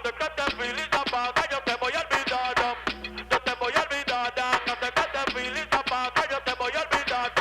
sé que te feel y te apaga, yo te voy a olvidar. Yo te voy a olvidar. No sé que te feel y te apaga, yo te voy a olvidar.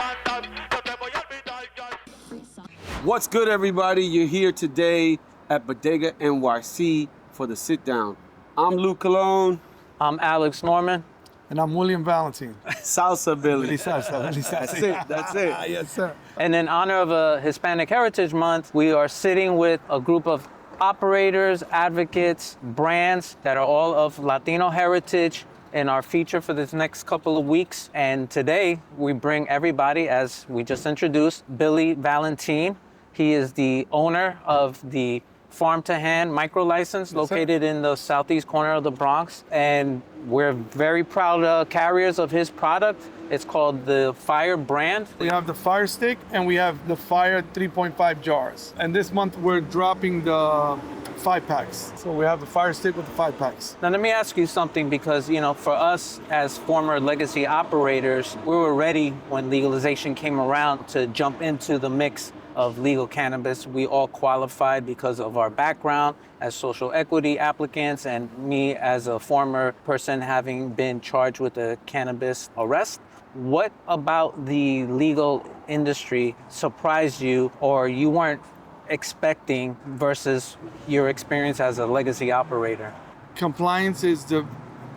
Yo te voy a olvidar. What's good, everybody? You're here today at Budega NYC for the sit down. I'm Luke Cologne. I'm Alex Norman. And I'm Billy Valentín. Salsa Billy. That's it. Yes, sir. And in honor of a Hispanic Heritage Month, we are sitting with a group of operators, advocates, brands that are all of Latino heritage in our feature for this next couple of weeks. And today we bring everybody, as we just introduced, Billy Valentín. He is the owner of the Farm to Hand micro license located in the southeast corner of the Bronx. And we're very proud carriers of his product. It's called the FYRE brand. We have the FYRE stick and we have the FYRE 3.5 jars. And this month we're dropping the 5-packs. So we have the FYRE stick with the 5-packs. Now let me ask you something, because for us as former legacy operators, we were ready when legalization came around to jump into the mix of legal cannabis. We all qualified because of our background as social equity applicants, and me as a former person having been charged with a cannabis arrest. What about the legal industry surprised you or you weren't expecting versus your experience as a legacy operator? Compliance is the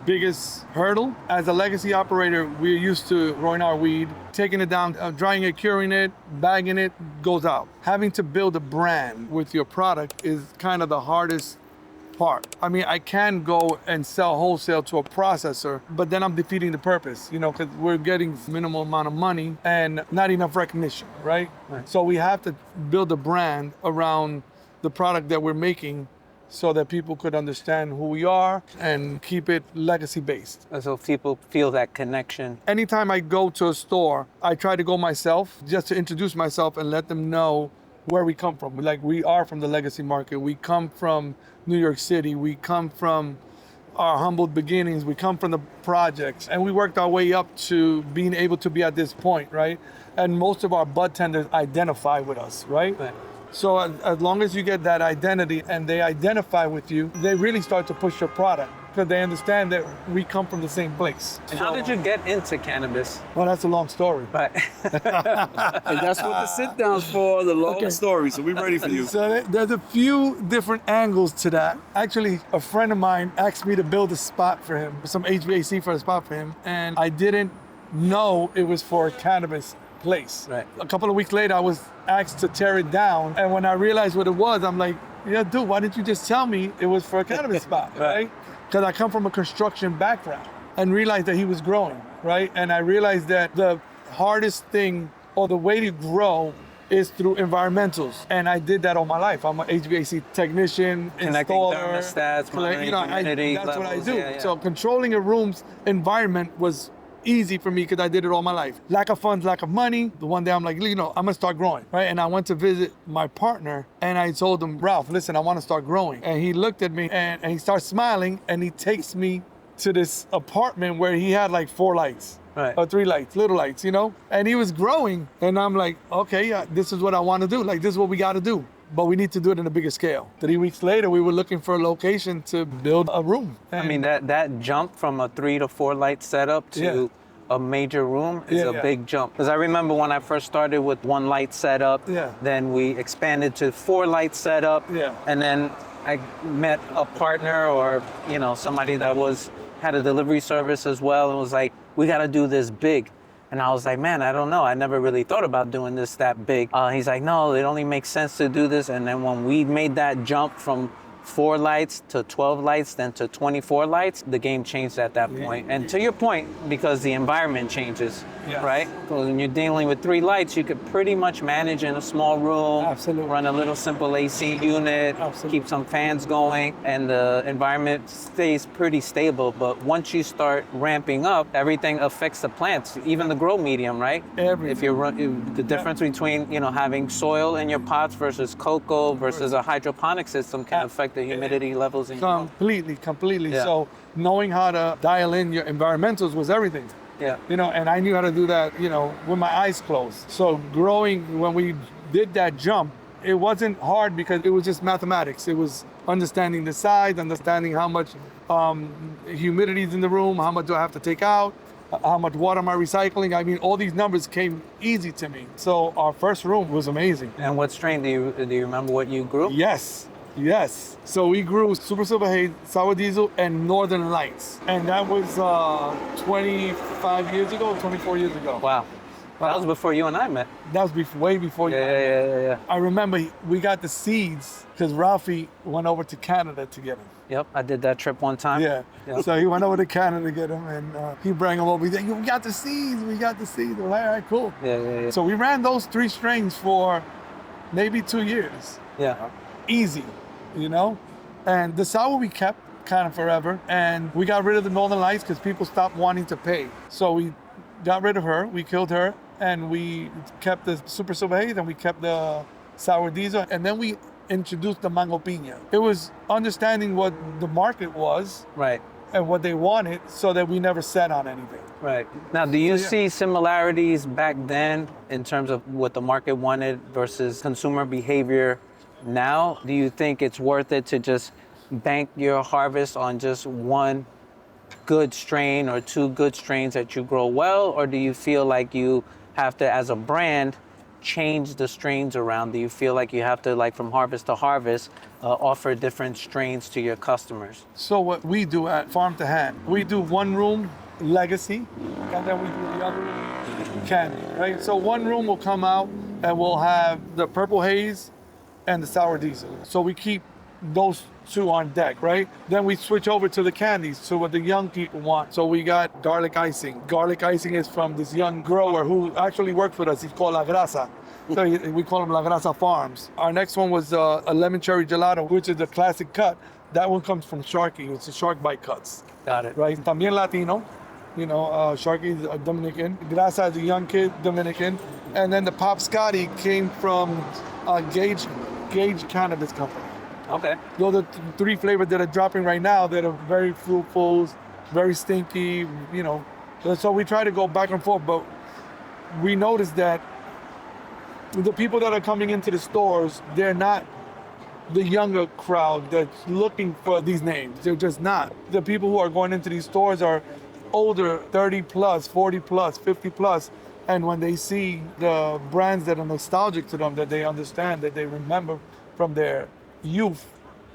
biggest hurdle. As a legacy operator, we're used to growing our weed, taking it down, drying it, curing it, bagging it, goes out. Having to build a brand with your product is kind of the hardest part. I mean, I can go and sell wholesale to a processor, but then I'm defeating the purpose, because we're getting minimal amount of money and not enough recognition, right? So we have to build a brand around the product that we're making so that people could understand who we are and keep it legacy-based. So people feel that connection. Anytime I go to a store, I try to go myself just to introduce myself and let them know where we come from. Like, we are from the legacy market. We come from New York City. We come from our humble beginnings. We come from the projects. And we worked our way up to being able to be at this point, right? And most of our bud tenders identify with us, right? So as long as you get that identity and they identify with you, they really start to push your product because they understand that we come from the same place. And how did you get into cannabis? Well, that's a long story. Right. And that's what the sit down's for, the long story. So we're ready for you. So there's a few different angles to that. Actually, a friend of mine asked me to build a spot for him, some HVAC for a spot for him. And I didn't know it was for a cannabis place. Right. A couple of weeks later, I was asked to tear it down. And when I realized what it was, I'm like, yeah, dude, why didn't you just tell me it was for a cannabis spot, right? Because I come from a construction background and realized that he was growing, right? And I realized that the hardest thing or the way to grow is through environmentals. And I did that all my life. I'm an HVAC technician, connecting installer. thermostats, monitoring That's what I levels. do. Yeah. So controlling a room's environment was easy for me because I did it all my life. Lack of funds, lack of money. The one day I'm like, I'm gonna start growing, right? And I went to visit my partner and I told him, Ralph, listen, I wanna start growing. And he looked at me and he starts smiling and he takes me to this apartment where he had like 4 lights. Right. Or 3 lights, little lights, And he was growing and I'm like, okay, yeah, this is what I wanna do. Like, this is what we gotta do. But we need to do it in a bigger scale. 3 weeks later, we were looking for a location to build a room. I mean, that jump from a 3 to 4 light setup to a major room is a big jump. Because I remember when I first started with 1 light setup, then we expanded to 4 light setup, and then I met a partner or somebody that had a delivery service as well, and was like, we got to do this big. And I was like, man, I don't know. I never really thought about doing this that big. He's like, no, it only makes sense to do this. And then when we made that jump from 4 lights to 12 lights, then to 24 lights, the game changed at that point. And to your point, because the environment changes, right? Because when you're dealing with 3 lights, you could pretty much manage in a small room, run a little simple AC unit, keep some fans going, and the environment stays pretty stable. But once you start ramping up, everything affects the plants, even the grow medium, right? Everything. If you're the difference between having soil in your pots versus cocoa versus a hydroponic system can affect the humidity levels in completely. So knowing how to dial in your environmentals was everything. And I knew how to do that, with my eyes closed. So growing, when we did that jump, it wasn't hard because it was just mathematics. It was understanding the size, understanding how much humidity is in the room, how much do I have to take out, how much water am I recycling. I mean, all these numbers came easy to me. So our first room was amazing. And what strain do you remember what you grew? Yes. So we grew Super Silver Haze, Sour Diesel, and Northern Lights. And that was 25 years ago, 24 years ago. Wow. That was before you and I met. That was way before you. Yeah. I remember we got the seeds because Ralphie went over to Canada to get them. Yep, I did that trip one time. Yeah. Yep. So he went over to Canada to get them, and he brought them over. He said, we got the seeds. We're like, all right, cool. Yeah. So we ran those 3 strains for maybe 2 years. Yeah. Easy, you know? And the sour we kept kind of forever, and we got rid of the Northern Lights because people stopped wanting to pay. So we got rid of her, we killed her, and we kept the Super Silver Haze, and we kept the Sour Diesel, and then we introduced the Mango Piña. It was understanding what the market was, Right. and what they wanted, so that we never sat on anything. Right. Now, do you see similarities back then in terms of what the market wanted versus consumer behavior now? Do you think it's worth it to just bank your harvest on just one good strain or 2 good strains that you grow well? Or do you feel like you have to, as a brand, change the strains around? Do you feel like you have to, like from harvest to harvest, offer different strains to your customers? So what we do at Farm to Hand, we do one room legacy, and then we do the other room candy, right? So one room will come out and we'll have the Purple Haze and the Sour Diesel. So we keep those 2 on deck, right? Then we switch over to the candies, so what the young people want. So we got garlic icing. Garlic icing is from this young grower who actually works with us. He's called La Grasa. So we call him La Grasa Farms. Our next one was a lemon cherry gelato, which is a classic cut. That one comes from Sharky. It's a shark bite cuts. Got it. Right? También Latino. You know, Sharky is a Dominican. Grasa is a young kid, Dominican. And then the Pop Scotty came from Gage Cannabis Company. Okay. Those are 3 flavors that are dropping right now that are very fruitful, very stinky, you know. So we try to go back and forth, but we noticed that the people that are coming into the stores, they're not the younger crowd that's looking for these names. They're just not. The people who are going into these stores are older, 30 plus, 40 plus, 50 plus. And when they see the brands that are nostalgic to them, that they understand, that they remember from their youth,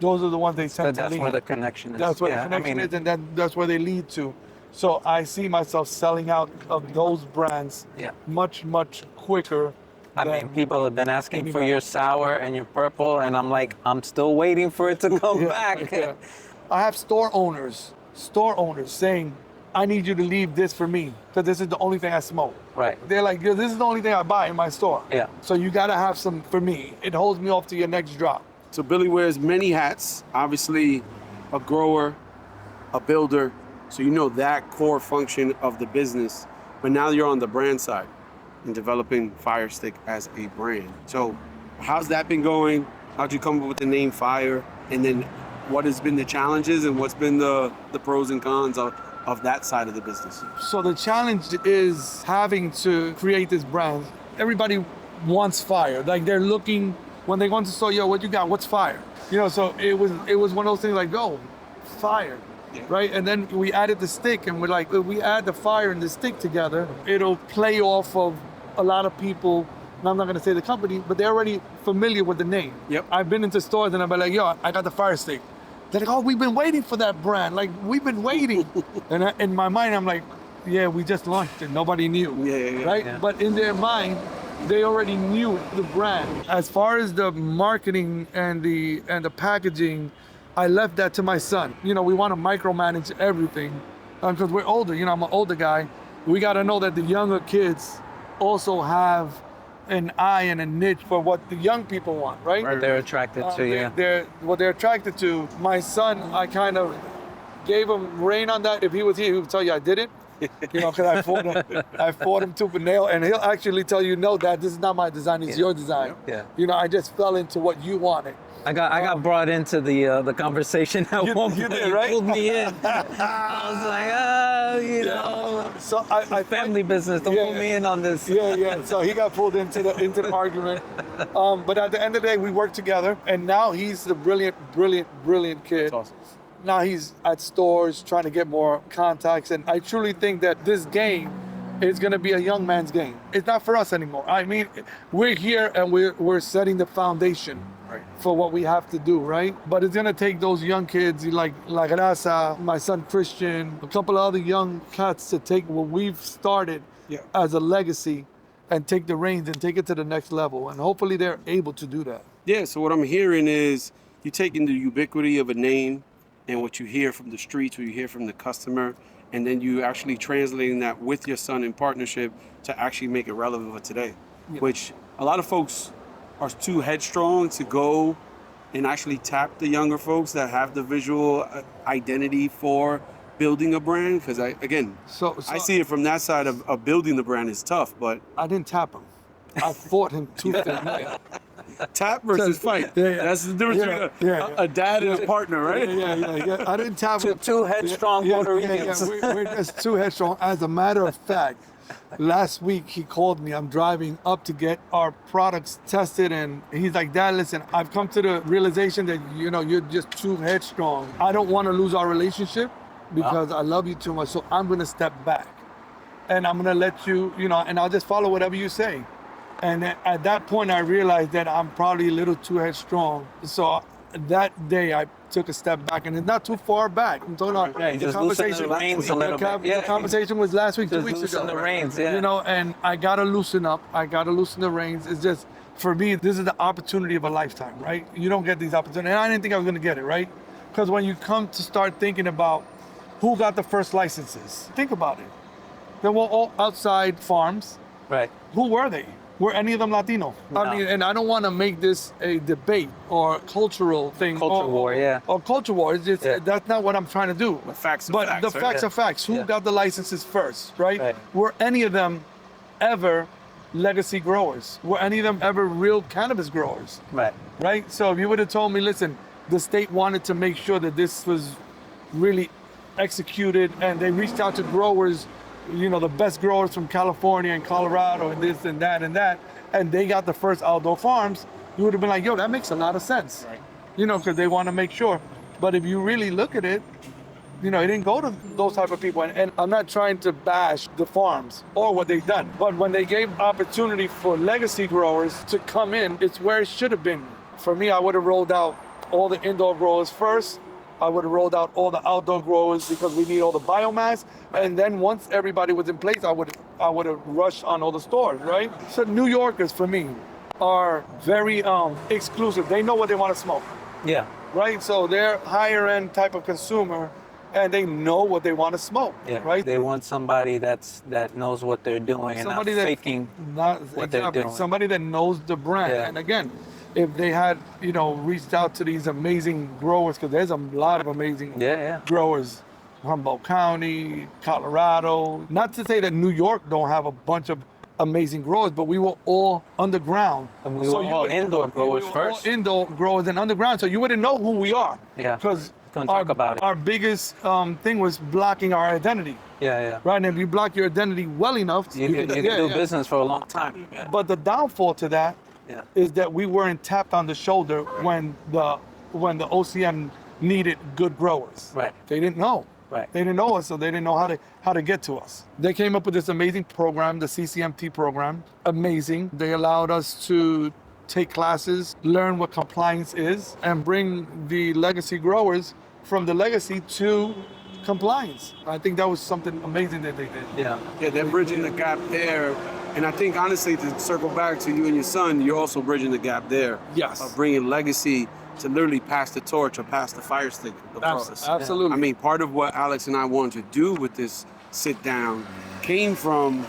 those are the ones they tend to lead. That's where the connection is. That's where the connection is, and that's where they lead to. So I see myself selling out of those brands much, much quicker. I mean, people have been asking for your sour and your purple, and I'm like, I'm still waiting for it to come back. I have store owners saying, I need you to leave this for me, because this is the only thing I smoke. Right. They're like, this is the only thing I buy in my store. Yeah. So you gotta have some for me. It holds me off to your next drop. So Billy wears many hats, obviously a grower, a builder, so you know that core function of the business, but now you're on the brand side and developing Fire Stick as a brand. So how's that been going? How'd you come up with the name FYRE? And then what has been the challenges and what's been the pros and cons of that side of the business? So the challenge is having to create this brand. Everybody wants fire. Like they're looking, when they go into the store, yo, what you got? What's fire? You know, so it was one of those things like, oh, fire, right? And then we added the stick, and we're like, if we add the fire and the stick together, it'll play off of a lot of people. And I'm not gonna say the company, but they're already familiar with the name. Yep. I've been into stores and I've been like, yo, I got the Fire Stick. They're like, oh, we've been waiting for that brand. Like, we've been waiting. And in my mind, I'm like, yeah, we just launched it. Nobody knew, right? Yeah. But in their mind, they already knew the brand. As far as the marketing and the packaging, I left that to my son. You know, we want to micromanage everything because we're older. You know, I'm an older guy. We got to know that the younger kids also have an eye and a niche for what the young people want, right? What they're attracted to, what they're attracted to. My son, I kind of gave him rein on that. If he was here, he would tell you I did it. You know, because I fought him tooth and nail, and he'll actually tell you, no, Dad, this is not my design, it's your design. Yeah. You know, I just fell into what you wanted. I got brought into the conversation at one point. You did, right? Pulled me in. I was like, you know, So I family business. Don't pull me in on this. Yeah. So he got pulled into the argument. But at the end of the day, we worked together, and now he's the brilliant kid. That's awesome. Now he's at stores trying to get more contacts, and I truly think that this game is going to be a young man's game. It's not for us anymore. I mean, we're here and we're setting the foundation for what we have to do, right? But it's going to take those young kids like La Grasa, my son Christian, a couple of other young cats to take what we've started as a legacy and take the reins and take it to the next level. And hopefully they're able to do that. Yeah, so what I'm hearing is you're taking the ubiquity of a name and what you hear from the streets, what you hear from the customer, and then you actually translating that with your son in partnership to actually make it relevant for today, which a lot of folks are too headstrong to go and actually tap the younger folks that have the visual identity for building a brand. Because I see it from that side of building the brand is tough, but I didn't tap him. I fought him tooth and nail. Tap versus fight. That's the difference between a dad and a partner, right? Yeah. I didn't tap him. Two headstrong Puerto Ricans. We're just too headstrong. As a matter of fact, last week he called me. I'm driving up to get our products tested, and he's like, Dad, listen, I've come to the realization that, you're just too headstrong. I don't want to lose our relationship because I love you too much, so I'm going to step back. And I'm going to let you, and I'll just follow whatever you say. And at that point, I realized that I'm probably a little too headstrong. So that day, I took a step back, and it's not too far back. I'm talking about the conversation. The reins a little bit. The conversation was last week, 2 weeks ago. Loosen the reins, yeah. And I gotta loosen up. I gotta loosen the reins. It's just, for me, this is the opportunity of a lifetime, right? You don't get these opportunities, and I didn't think I was gonna get it, right? Because when you come to start thinking about who got the first licenses, think about it. They were all outside farms. Right. Who were they? Were any of them Latino? No. I mean, and I don't want to make this a debate or cultural thing. Culture war, yeah. Or culture war. It's just, that's not what I'm trying to do. The facts are but facts, the right? facts are facts. Who got the licenses first, right? Right. Were any of them ever legacy growers? Were any of them ever real cannabis growers? Right. Right? So if you would have told me, listen, the state wanted to make sure that this was really executed, and they reached out to growers, the best growers from California and Colorado and this and that, and they got the first outdoor farms, you would have been like, yo, that makes a lot of sense. Right. Because they want to make sure. But if you really look at it, it didn't go to those type of people. And I'm not trying to bash the farms or what they've done. But when they gave opportunity for legacy growers to come in, it's where it should have been. For me, I would have rolled out all the indoor growers first. I would have rolled out all the outdoor growers because we need all the biomass. And then once everybody was in place, I would have rushed on all the stores, right? So New Yorkers, for me, are very exclusive. They know what they want to smoke. Yeah. Right? So they're higher end type of consumer, and they know what they want to smoke. Yeah. Right? They want somebody that knows what they're doing and not faking what they're doing. Somebody that knows the brand. Yeah. And again, if they had, reached out to these amazing growers, because there's a lot of amazing growers, Humboldt County, Colorado. Not to say that New York don't have a bunch of amazing growers, but we were all underground. And we were all indoor growers first. All indoor growers and underground, so you wouldn't know who we are. Yeah. Because talk about it. Our biggest thing was blocking our identity. Yeah. Right, and if you block your identity well enough, you can do business for a long time. Yeah. But the downfall to that is that we weren't tapped on the shoulder when the OCM needed good growers. Right. They didn't know. Right. They didn't know us, so they didn't know how to get to us. They came up with this amazing program, the CCMT program. Amazing. They allowed us to take classes, learn what compliance is, and bring the legacy growers from the legacy to compliance. I think that was something amazing that they did. Yeah. Yeah, they're bridging the gap there. And I think, honestly, to circle back to you and your son, you're also bridging the gap there. Yes. Of bringing legacy to literally pass the torch or pass the fire stick across. Absolutely. I mean, part of what Alex and I wanted to do with this sit down came from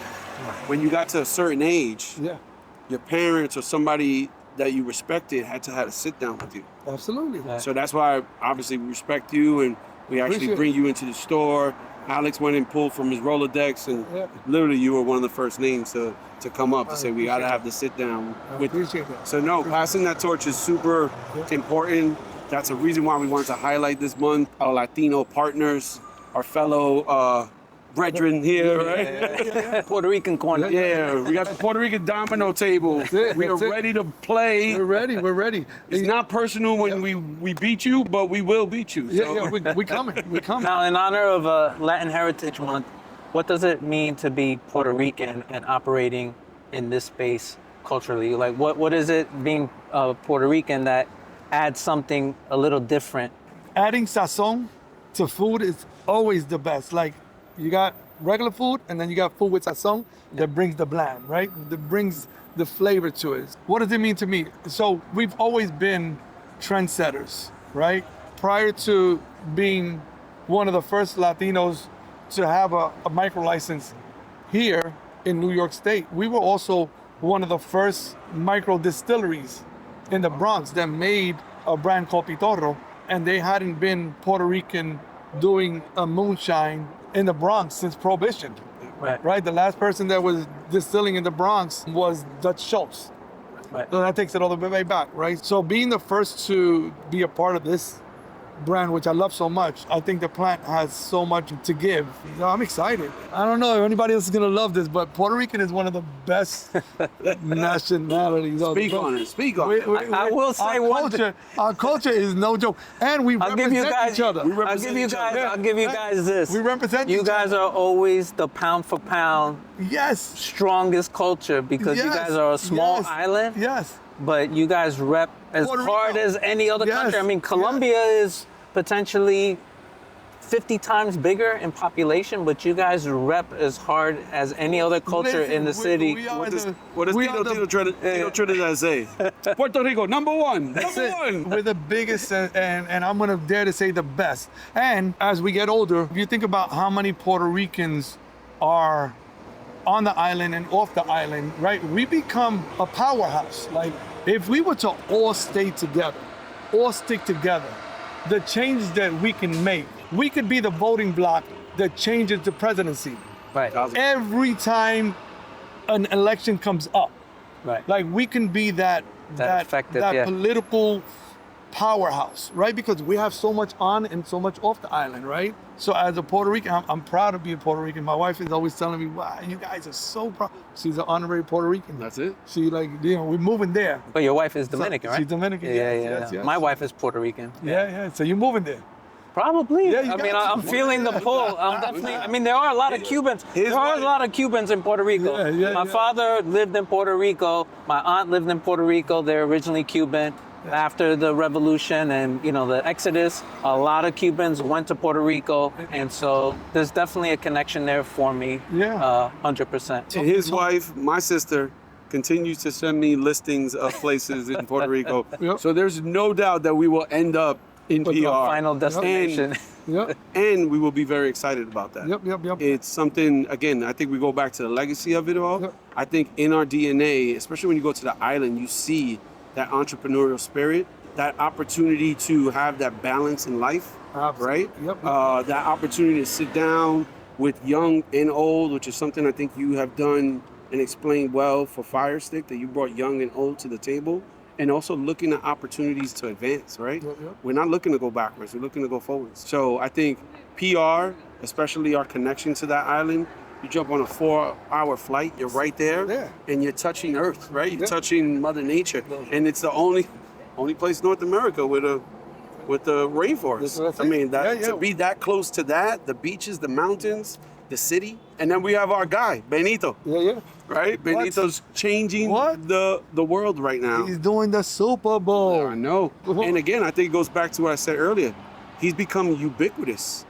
when you got to a certain age, your parents or somebody that you respected had to have a sit down with you. Absolutely. So that's why, obviously, we respect you, and we actually bring you into the store. Alex went and pulled from his Rolodex, and literally you were one of the first names to come up to say we got to have the sit down. Appreciate that. So no, passing that torch is super important. That's a reason why we wanted to highlight this month our Latino partners, our fellow brethren here, right? Puerto Rican corner. Yeah, we got the Puerto Rican domino table. We are ready to play. We're ready. It's not personal when we beat you, but we will beat you. So. We coming. Now, in honor of Latin Heritage Month, what does it mean to be Puerto Rican and operating in this space culturally? Like, what is it being Puerto Rican that adds something a little different? Adding sazon to food is always the best. Like, you got regular food, and then you got food with sazon that brings the bland, right? That brings the flavor to it. What does it mean to me? So we've always been trendsetters, right? Prior to being one of the first Latinos to have a micro license here in New York State, we were also one of the first micro distilleries in the Bronx that made a brand called Pitorro, and they hadn't been Puerto Rican doing a moonshine in the Bronx since Prohibition. Right? The last person that was distilling in the Bronx was Dutch Schultz. Right. So that takes it all the way back, right? So being the first to be a part of this brand, which I love so much, I think the plant has so much to give. I'm excited. I don't know if anybody else is gonna love this, but Puerto Rican is one of the best nationalities. Speak on it. I will say our culture is no joke, and we represent each other. I'll give you guys this. We represent you each guys other. are always the pound for pound strongest culture because you guys are a small island. But you guys rep as Puerto hard Rico. as any other country. I mean, Colombia is potentially 50 times bigger in population, but you guys rep as hard as any other culture in the city. What does Tino Trinidad say? Puerto Rico, number one. We're the biggest, and I'm gonna dare to say the best. And as we get older, if you think about how many Puerto Ricans are on the island and off the island, right? We become a powerhouse. Like, if we were to all stay together, all stick together, the change that we can make, we could be the voting bloc that changes the presidency. Right. Every time an election comes up, like, we can be that political powerhouse, right? Because we have so much on and so much off the island, right? So as a Puerto Rican, I'm proud to be a Puerto Rican. My wife is always telling me, wow, you guys are so proud. She's an honorary Puerto Rican. That's it. She, like, we're moving there. But your wife is Dominican, right? She's Dominican, yes. My wife is Puerto Rican. Yeah. So you're moving there. Probably. Yeah, I mean, I'm feeling the pull. I'm definitely. I mean, there are a lot of Cubans. There are a lot of Cubans in Puerto Rico. My father lived in Puerto Rico. My aunt lived in Puerto Rico. They're originally Cuban. After the revolution and the exodus, a lot of Cubans went to Puerto Rico, and so there's definitely a connection there for me. 100%. And his wife, my sister, continues to send me listings of places in Puerto Rico. So there's no doubt that we will end up in PR. Final destination. And we will be very excited about that. Yep. It's something, again, I think we go back to the legacy of it all. I think in our DNA, especially when you go to the island, you see that entrepreneurial spirit, that opportunity to have that balance in life, right? That opportunity to sit down with young and old, which is something I think you have done and explained well for Fire Stick, that you brought young and old to the table, and also looking at opportunities to advance, right? We're not looking to go backwards, we're looking to go forwards. So I think PR, especially our connection to that island, you jump on a 4-hour flight, you're right there, and you're touching Earth, right? You're touching Mother Nature, and it's the only place in North America with the rainforest. I mean, to be that close to that, the beaches, the mountains, the city, and then we have our guy, Benito. Right? Benito's changing the world right now. He's doing the Super Bowl. I know. And again, I think it goes back to what I said earlier. He's become ubiquitous.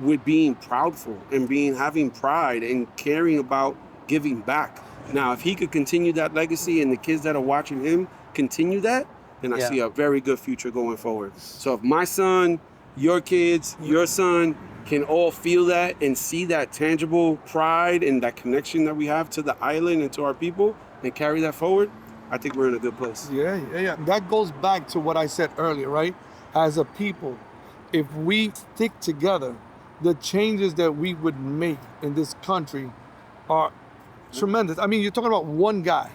With being proudful and having pride and caring about giving back. Now, if he could continue that legacy and the kids that are watching him continue that, then I see a very good future going forward. So if my son, your kids, your son can all feel that and see that tangible pride and that connection that we have to the island and to our people and carry that forward, I think we're in a good place. Yeah. That goes back to what I said earlier, right? As a people, if we stick together, the changes that we would make in this country are tremendous. I mean, you're talking about one guy.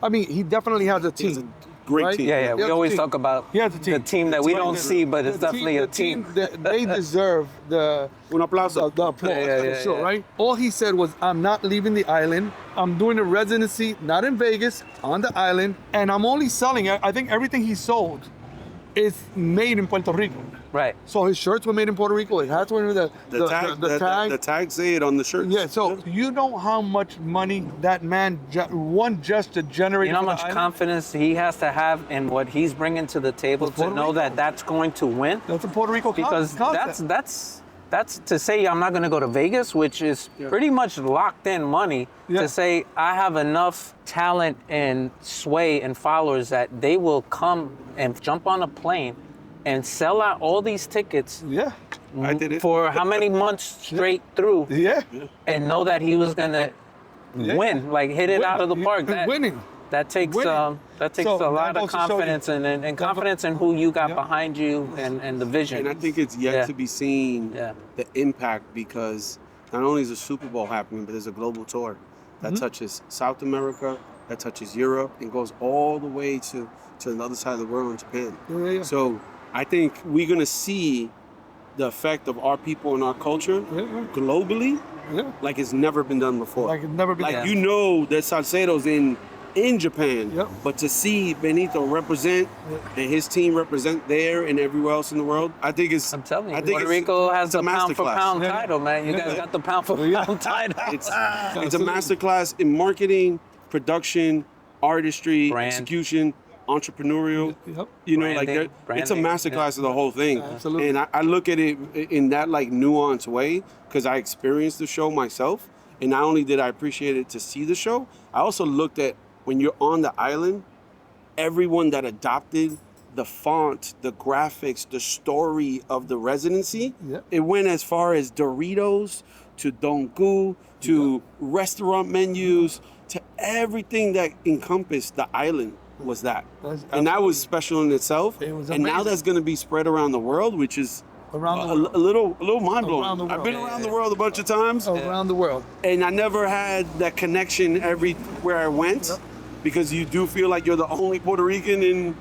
I mean, he definitely has a team. Great right? team. Yeah. He We has a always team. talk about He has a team. the team that we don't see, but it's definitely a team. They deserve the Un aplauso. the applause, Yeah, for sure, yeah. right? All he said was, I'm not leaving the island. I'm doing a residency, not in Vegas, on the island, and I'm only selling, I think everything he sold is made in Puerto Rico. Right. So his shirts were made in Puerto Rico, his hats were in the tag. The tag say it on the shirt. Yeah, so you know how much money that man, one just to generate. You know how much confidence he has to have in what he's bringing to the table to Puerto know Rico. that that's going to win? That's a Puerto Rico Because concept. that's to say I'm not going to go to Vegas, which is pretty much locked in money. Yeah. To say I have enough talent and sway and followers that they will come and jump on a plane and sell out all these tickets Yeah, I did it. for how many months straight through, yeah. and know that he was gonna win, like hit it out of the park. He's winning. That takes Winning. a lot that of goes to show you- confidence and confidence in who you got Yeah. behind you and the vision. And I think it's yet to be seen Yeah. the impact, because not only is a Super Bowl happening, but there's a global tour that touches South America, that touches Europe, and goes all the way to the other side of the world in Japan. Yeah. So I think we're gonna see the effect of our people and our culture Yeah. globally Yeah. like it's never been done before. Like it's never been Like done. you know, there's salseros in Japan, Yep. but to see Benito represent and his team represent there and everywhere else in the world, I think it's. I'm telling you, I think Puerto it's- Rico has it's a the pound for masterclass. pound Yeah. title, man. You guys got the pound for pound title. It's a masterclass in marketing, production, artistry, Brand. execution, entrepreneurial. Yep. You know, like Branding, it's a branding, masterclass of the whole thing. Absolutely. And I look at it in that like nuanced way because I experienced the show myself. And not only did I appreciate it to see the show, I also looked at when you're on the island, everyone that adopted the font, the graphics, the story of the residency, Yep. it went as far as Doritos to Dongu to restaurant menus to everything that encompassed the island was that. That's And that was special in itself. It was And now amazing. that's going to be spread around the world, which is Around the a world. little mind blowing. Around the I've been world. around the world a bunch of times, Around the world. and I never had that connection everywhere I went, Yep. because you do feel like you're the only Puerto Rican in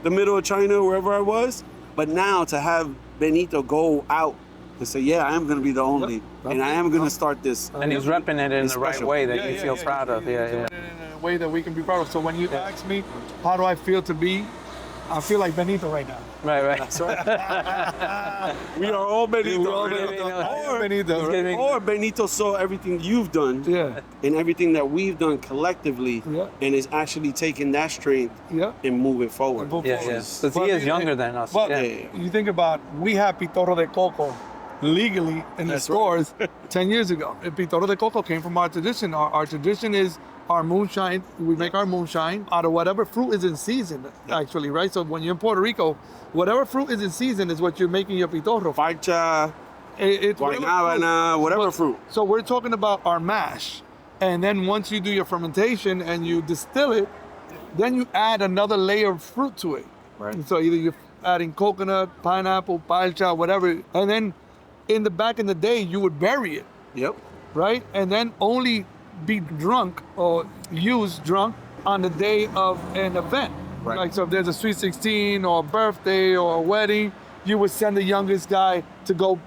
the middle of China, wherever I was. But now to have Benito go out and say, yeah, I am going to be the only, Yep. and I am going to start this. And he's repping it in It's the right special. way that Yeah, you yeah, feel yeah. proud of. He's Yeah, doing yeah. it in a way that we can be proud of. So when you ask me, how do I feel to be? I feel like Benito right now. Right. We are all Benito. We're all right? Benito. Or, Benito. He's getting- or Benito saw everything you've done Yeah. and everything that we've done collectively, Yeah. and is actually taking that strength Yeah. and moving forward. Move Yeah, forward. yeah. Because But he I is mean, younger than us. But Yeah. you think about, we had Pitorro de Coco legally in the That's right. stores 10 years ago. And Pitorro de Coco came from our tradition. Our tradition is our moonshine. We make our moonshine out of whatever fruit is in season, actually, right? So when you're in Puerto Rico, whatever fruit is in season is what you're making your Pitorro. Farcha, It's whatever guanábana, whatever But- fruit. So we're talking about our mash. And then once you do your fermentation and you distill it, then you add another layer of fruit to it. Right. And so either you're adding coconut, pineapple, palcha, whatever. And then back in the day, you would bury it, Yep. right? And then only be drunk or use drunk on the day of an event. Right. Like, so if there's a sweet 16 or a birthday or a wedding, you would send the youngest guy to go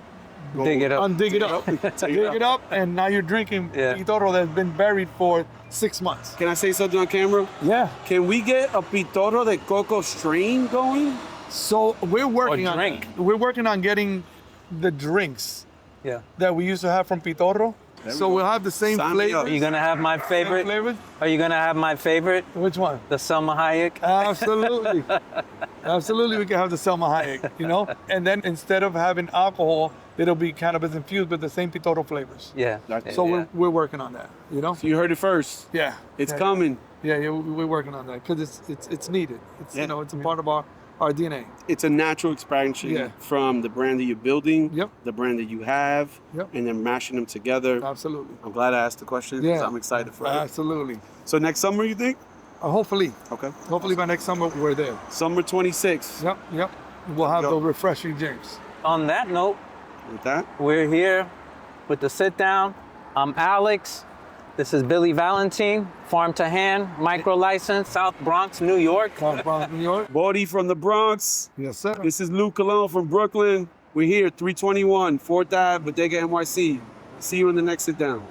Dig it up. dig it up. Dig it up, and now you're drinking Yeah. Pitorro that's been buried for 6 months. Can I say something on camera? Yeah. Can we get a Pitorro de Coco strain going? So we're working on drink. we're working on getting the drinks Yeah. that we used to have from Pitorro. So we'll have the same Sign me flavor. up. Are you gonna have my favorite? Flavors? Are you gonna have my favorite? Which one? The Selma Hayek. Absolutely. Absolutely, we can have the Selma Hayek, you know? And then instead of having alcohol, it'll be cannabis infused with the same Pitorro flavors. Yeah. So yeah. we're working on that, you know? You heard it first. Yeah. It's Yeah. coming. Yeah, we're working on that because it's needed. It's Yeah. you know, it's a part of our DNA. It's a natural expansion Yeah. from the brand that you're building, Yep. the brand that you have, Yep. and then mashing them together. Absolutely. I'm glad I asked the question because Yeah. I'm excited for it. Absolutely. So next summer, you think? Hopefully Okay. by next summer we're there. Summer 26. Yep. We'll have Yep. the refreshing drinks. On that note, With that, We're here with the sit down. I'm Alex. This is Billy Valentín, farm to hand, micro license, South Bronx, New York. South Bronx, New York. Bodie from the Bronx. Yes, sir. This is Lou Colon from Brooklyn. We're here, 321 4th Ave, Budega, NYC. See you in the next sit down.